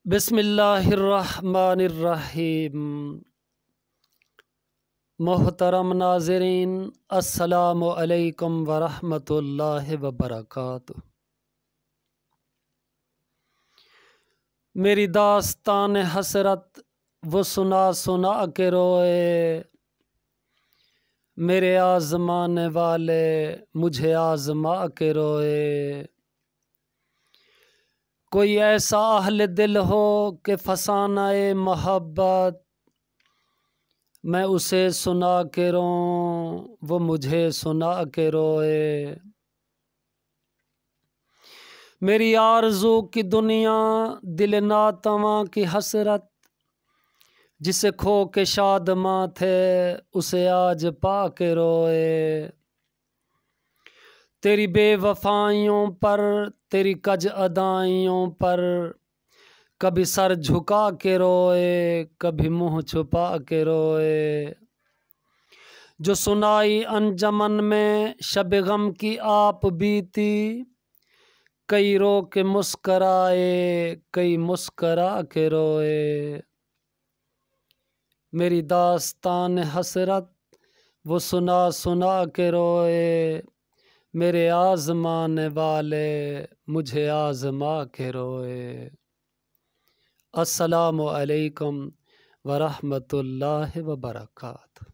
بسم اللہ الرحمن الرحیم۔ محترم ناظرین، السلام علیکم ورحمۃ اللہ وبرکاتہ۔ میری داستان حسرت وہ سنا سنا کے روئے، میرے آزمانے والے مجھے آزما کے روئے۔ کوئی ایسا اہل دل ہو کہ فسانہ محبت، میں اسے سنا کے روں وہ مجھے سنا کے روئے۔ میری آرزو کی دنیا دل ناتواں کی حسرت، جسے کھو کے شادماں تھے اسے آج پا کے روئے۔ تیری بے وفائیوں پر، تیری کج ادائیوں پر، کبھی سر جھکا کے روئے کبھی منہ چھپا کے روئے۔ جو سنائی انجمن میں شب غم کی آپ بیتی، کئی رو کے مسکرائے کئی مسکرا کے روئے۔ میری داستان حسرت وہ سنا سنا کے روئے، میرے آزمانے والے مجھے آزما کے روئے۔ السلام علیکم ورحمۃ اللہ وبرکاتہ۔